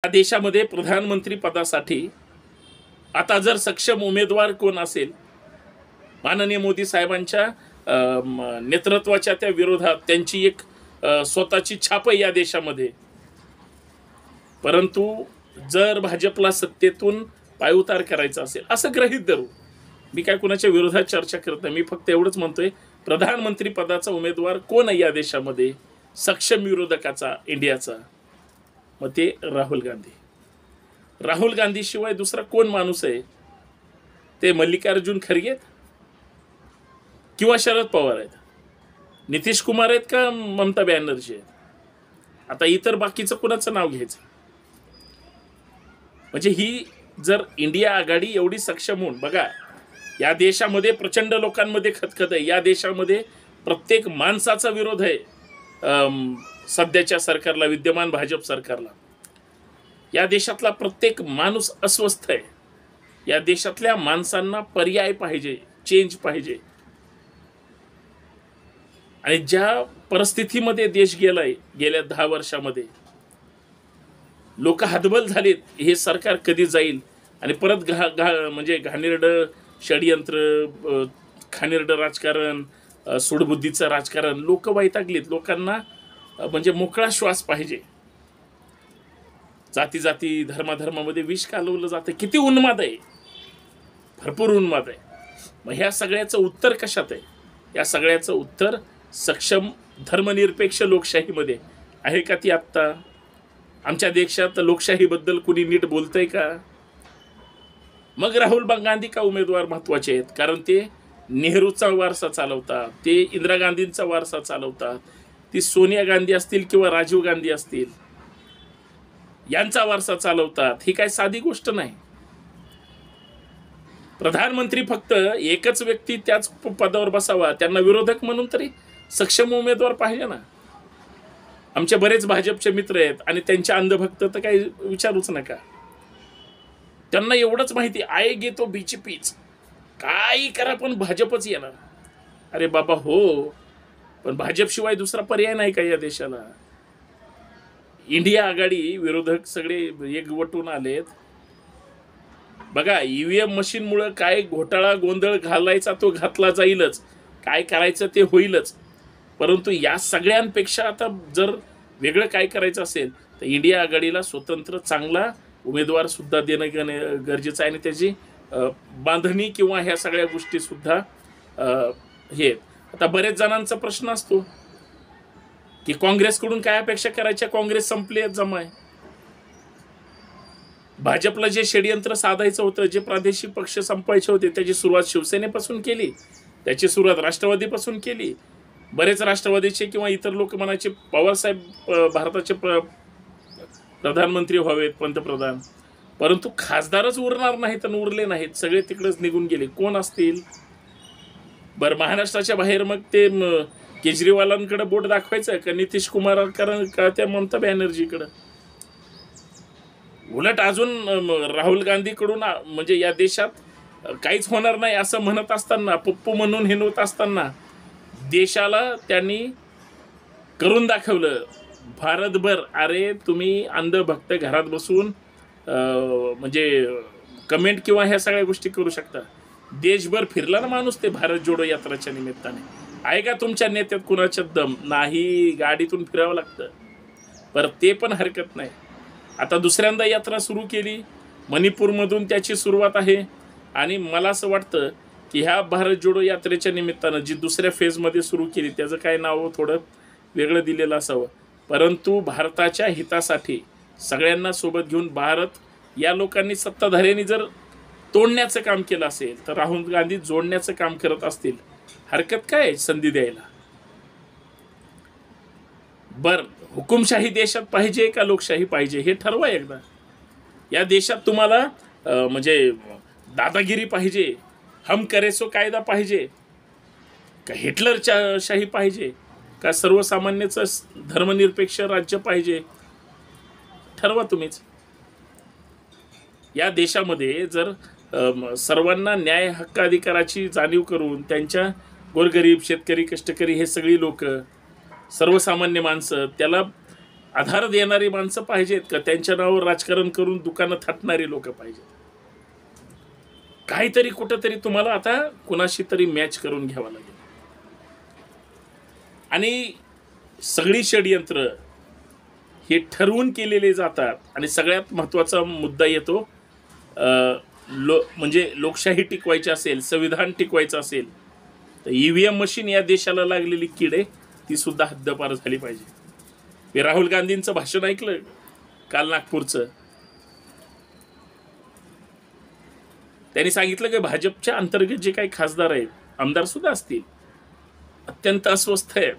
या देशामध्ये प्रधानमंत्री पदासाठी आता जर सक्षम उमेदवार कोण असेल, माननीय मोदी साहेबांच्या नेतृत्वाच्या त्या विरोधात त्यांची एक स्वतःची छाप आहे या देशामध्ये. परंतु जर भाजपला सत्तेतून पायउतार करायचा असेल असं गृहीत धरू, मी काय कुणाच्या विरोधात चर्चा करत नाही, मी फक्त एवढंच म्हणतोय प्रधानमंत्री पदाचा उमेदवार कोण आहे या देशामध्ये सक्षम विरोधकाचा इंडियाचा, मग ते राहुल गांधी. राहुल गांधी शिवाय दुसरा कोण माणूस आहे? ते मल्लिकार्जुन खरगे किंवा शरद पवार आहेत, नितीश कुमार आहेत का ममता बॅनर्जी आहेत? आता इतर बाकीचं कुणाचं नाव घ्यायचं? म्हणजे ही जर इंडिया आघाडी एवढी सक्षम होऊन, बघा या देशामध्ये प्रचंड लोकांमध्ये खतखत आहे, या देशामध्ये प्रत्येक माणसाचा विरोध आहे सध्याच्या सरकारला, विद्यमान भाजप सरकारला. या देशातला प्रत्येक माणूस अस्वस्थ आहे. या देशातल्या माणसांना पर्याय पाहिजे, चेंज पाहिजे. आणि ज्या परिस्थितीमध्ये देश गेलाय गेल्या 10 वर्षामध्ये, लोक हतबल झालेत, हे सरकार कधी जाईल आणि परत म्हणजे घाणेरडं षडयंत्र, घाणेरडं राजकारण, सूडबुद्धीचं राजकारण, लोक वैतागलीत. लोकांना म्हणजे मोकळा श्वास पाहिजे. जाती जाती धर्माधर्मामध्ये विष कालवलं जातं. किती उन्माद आहे, भरपूर उन्माद आहे. मग ह्या सगळ्याचं उत्तर कशात आहे? या सगळ्याचं उत्तर सक्षम धर्मनिरपेक्ष लोकशाहीमध्ये आहे का ती? आत्ता आमच्या देशात लोकशाहीबद्दल कुणी नीट बोलतंय का? मग राहुल गांधी का उमेदवार महत्वाचे आहेत? कारण ते नेहरूचा वारसा चालवतात, ते इंदिरा गांधींचा वारसा चालवतात, ती सोनिया गांधी असतील किंवा राजीव गांधी असतील, यांचा वारसा चालवतात. ही काय साधी गोष्ट नाही. प्रधानमंत्री फक्त एकच व्यक्ती त्याच पदावर बसावा, त्यांना विरोधक म्हणून तरी सक्षम उमेदवार पाहिजे ना. आमचे बरेच भाजपचे मित्र आहेत आणि त्यांचे अंधभक्त तर काही विचारूच नका. त्यांना एवढंच माहिती आएगी तो बीजेपीच, काही करा पण भाजपच येणार. अरे बाबा हो, पण भाजपशिवाय दुसरा पर्याय नाही का या देशाला? इंडिया आघाडी विरोधक सगळे एकवटून आलेत. बघा ईव्हीएम मशीनमुळे काय घोटाळा गोंधळ घालायचा तो घातला जाईलच, काय करायचं ते होईलच. परंतु या सगळ्यांपेक्षा आता जर वेगळं काय करायचं असेल तर इंडिया आघाडीला स्वतंत्र चांगला उमेदवार सुद्धा देणं गरजेचं आहे. आणि त्याची बांधणी किंवा ह्या सगळ्या गोष्टी सुद्धा हे. आता बरेच जणांचा प्रश्न असतो की काँग्रेसकडून काय अपेक्षा करायच्या, काँग्रेस संपली जमा आहे. भाजपला जे षडयंत्र साधायचं होतं, जे प्रादेशिक पक्ष संपवायचे होते, त्याची सुरुवात शिवसेनेपासून केली, त्याची सुरुवात राष्ट्रवादीपासून केली. बरेच राष्ट्रवादीचे किंवा इतर लोक म्हणायचे पवारसाहेब भारताचे प्रधानमंत्री व्हावेत, पंतप्रधान. परंतु खासदारच उरणार नाहीत आणि उरले नाहीत, सगळे तिकडेच निघून गेले. कोण असतील बरं? महाराष्ट्राच्या बाहेर मग ते केजरीवालांकडे बोट दाखवायचं का, नितीश कुमार का त्या ममता बॅनर्जीकडं? उलट अजून राहुल गांधीकडून म्हणजे या देशात काहीच होणार नाही असं म्हणत असताना, पप्पू म्हणून हिनवत असताना, देशाला त्यांनी करून दाखवलं भारतभर. अरे तुम्ही अंधभक्त घरात बसून म्हणजे कमेंट किंवा ह्या सगळ्या गोष्टी करू शकता. देशभर फिरला ना माणूस ते भारत जोडो यात्राच्या निमित्ताने. आहे का तुमच्या नेत्यात कुणाच्या दम? नाही, गाडीतून फिरावं लागतं. पर ते पण हरकत नाही. आता दुसऱ्यांदा यात्रा सुरू केली, मणिपूरमधून त्याची सुरुवात आहे. आणि मला असं वाटतं की ह्या भारत जोडो यात्रेच्या निमित्तानं जी दुसऱ्या फेजमध्ये सुरू केली, त्याचं काय नाव थोडं वेगळं दिलेलं असावं. परंतु भारताच्या हितासाठी सगळ्यांना सोबत घेऊन भारत या लोकांनी, सत्ताधाऱ्यांनी जर तोडण्याचं काम केलं असेल तर राहुल गांधी जोडण्याचं काम करत असतील. हरकत काय संधी द्यायला? बरं, हुकुमशाही देशात पाहिजे का लोकशाही पाहिजे हे ठरवा एकदा. या देशात तुम्हाला म्हणजे दादागिरी पाहिजे, हम करे सो कायदा पाहिजे का, हिटलरच्या शाही पाहिजे का, सर्वसामान्याचं धर्मनिरपेक्ष राज्य पाहिजे? ठरवा तुम्हीच. या देशामध्ये जर सर्वांना न्याय हक्क अधिकाराची जाणीव करून त्यांच्या गोरगरीब शेतकरी कष्टकरी हे सगळी लोक सर्वसामान्य माणसं त्याला आधार देणारी माणसं पाहिजेत का त्यांच्या नावावर राजकारण करून दुकानं थाटणारी लोक पाहिजेत? काहीतरी कुठंतरी तुम्हाला आता कुणाशी तरी मॅच करून घ्यावं लागेल. आणि सगळी षडयंत्र हे ठरवून केलेले जातात. आणि सगळ्यात महत्त्वाचा मुद्दा येतो, म्हणजे लोकशाही टिकवायची असेल, संविधान टिकवायचं असेल तर EVM मशीन या देशाला लागलेली कीड आहे, ती सुद्धा हद्दपार झाली पाहिजे. मी राहुल गांधींचं भाषण ऐकलं काल नागपूरचं. त्यांनी सांगितलं की भाजपच्या अंतर्गत जे काही खासदार आहेत, आमदार सुद्धा असतील, अत्यंत अस्वस्थ आहेत.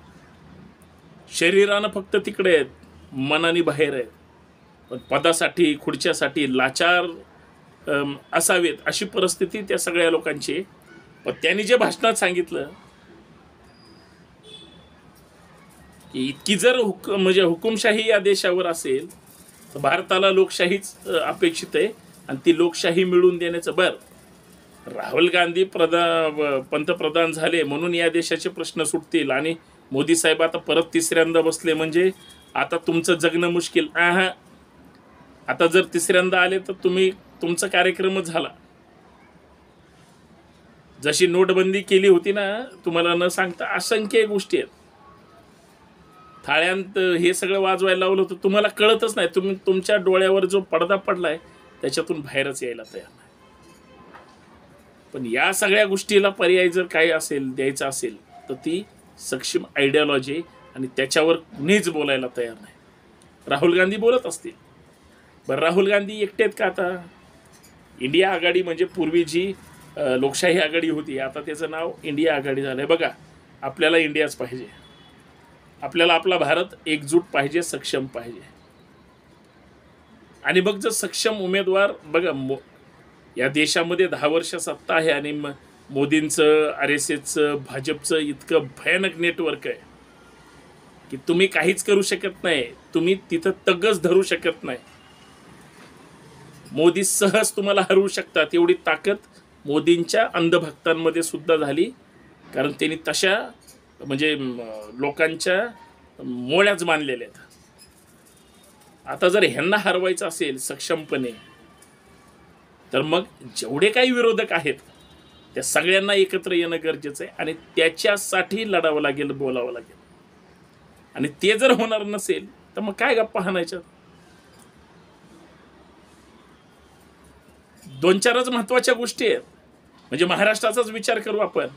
शरीरानं फक्त तिकडे आहेत, मनाने बाहेर आहेत. पण पदासाठी खुर्च्यासाठी लाचार असावेत अशी परिस्थिती त्या सगळ्या लोकांची. पण त्यांनी जे भाषणात सांगितलं की इतकी जर म्हणजे हुकुमशाही या देशावर असेल तर भारताला लोकशाहीच अपेक्षित आहे. आणि ती लोकशाही मिळवून देण्याचं राहुल गांधी पंतप्रधान झाले म्हणून या देशाचे प्रश्न सुटतील आणि मोदी साहेब आता परत तिसऱ्यांदा बसले म्हणजे आता तुमचं जगणं मुश्किल. आता जर तिसऱ्यांदा आले तर तुमचा कार्यक्रमच झाला. जशी नोटबंदी केली होती ना, तुम्हाला न सांगता असंख्य गोष्टी आहेत. थाळ्यांत हे सगळं वाजवायला लावलं होतं, तुम्हाला कळतच नाही. तुमच्या डोळ्यावर जो पडदा पडलाय त्याच्यातून बाहेरच यायला तयार नाही. पण या सगळ्या गोष्टीला पर्याय जर काही असेल, द्यायचा असेल तर ती सक्षम आयडियोलॉजी, आणि त्याच्यावर कुणीच बोलायला तयार नाही. राहुल गांधी बोलत असतील. बरं, राहुल गांधी एकटे आहेत का आता? इंडिया आघाडी म्हणजे पूर्वी जी लोकशाही आघाडी होती, आता त्याचं नाव इंडिया आघाडी झालंय. बघा, आपल्याला इंडियाच पाहिजे. आपल्याला आपला भारत एकजूट पाहिजे, सक्षम पाहिजे. आणि मग जर सक्षम उमेदवार, बघा या देशामध्ये 10 वर्ष सत्ता आहे आणि मोदींचं, RSSचं, भाजपचं इतकं भयानक नेटवर्क आहे की तुम्ही काहीच करू शकत नाही. तुम्ही तिथं तगच धरू शकत नाही. मोदी सहज तुम्हाला हरवू शकतात. एवढी ताकद मोदींच्या अंधभक्तांमध्ये सुद्धा झाली, कारण त्यांनी तशा म्हणजे लोकांच्या मोळ्याच मानलेल्या आहेत. आता जर ह्यांना हरवायचं असेल सक्षमपणे तर मग जेवढे काही विरोधक आहेत त्या सगळ्यांना एकत्र येणं गरजेचं आहे आणि त्याच्यासाठी लढावं लागेल, बोलावं लागेल. आणि ते जर होणार नसेल तर मग काय गप्पा हाणायच्या? 2-4च महत्त्वाच्या गोष्टी आहेत. म्हणजे महाराष्ट्राचाच विचार करू आपण.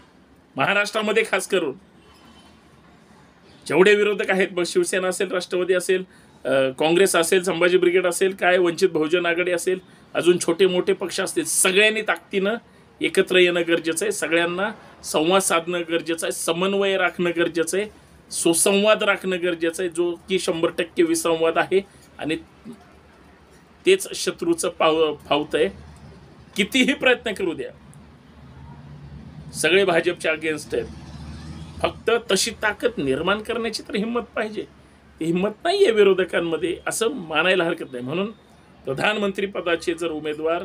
महाराष्ट्रामध्ये खास करून जेवढे विरोधक आहेत, मग शिवसेना असेल, राष्ट्रवादी असेल, काँग्रेस असेल, संभाजी ब्रिगेड असेल, काय वंचित बहुजन आघाडी असेल, अजून छोटे मोठे पक्ष असतील, सगळ्यांनी ताकदीनं एकत्र येणं गरजेचं आहे. सगळ्यांना संवाद साधणं गरजेचं आहे, समन्वय राखणं गरजेचं आहे, सुसंवाद राखणं गरजेचं आहे, जो की 100% विसंवाद आहे. आणि तेच शत्रूचं फावत आहे. कितीही प्रयत्न करू द्या, सगळे भाजपच्या अगेन्स्ट आहेत. फक्त तशी ताकद निर्माण करण्याची तर हिंमत पाहिजे. ती हिंमत नाही आहे विरोधकांमध्ये, असं मानायला हरकत नाही. म्हणून प्रधानमंत्री पदाचे जर उमेदवार,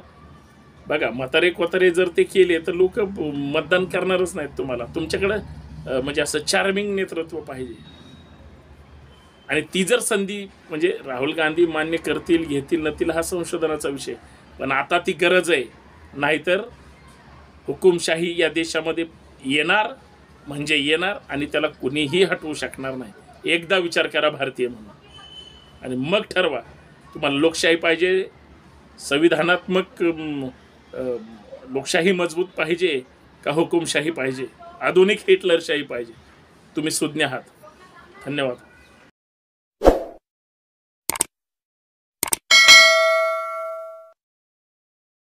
बघा, म्हातारे कोतारे जर ते केले तर लोक मतदान करणारच नाहीत तुम्हाला. तुमच्याकडं म्हणजे असं चार्मिंग नेतृत्व पाहिजे. आणि ती जर संधी, म्हणजे राहुल गांधी मान्य करतील, घेतील, नतील, हा संशोधनाचा विषय. पण आता ती गरज आहे. नाहीतर हुकुमशाही या देशामध्ये येणार म्हणजे येणार आणि त्याला कुणीही हटवू शकणार नाही. एकदा विचार करा भारतीय म्हणून, आणि मग ठरवा तुम्हाला लोकशाही पाहिजे, संविधानात्मक लोकशाही मजबूत पाहिजे का हुकुमशाही पाहिजे, आधुनिक हिटलरशाही पाहिजे. तुम्ही सुज्ञ आहात. धन्यवाद.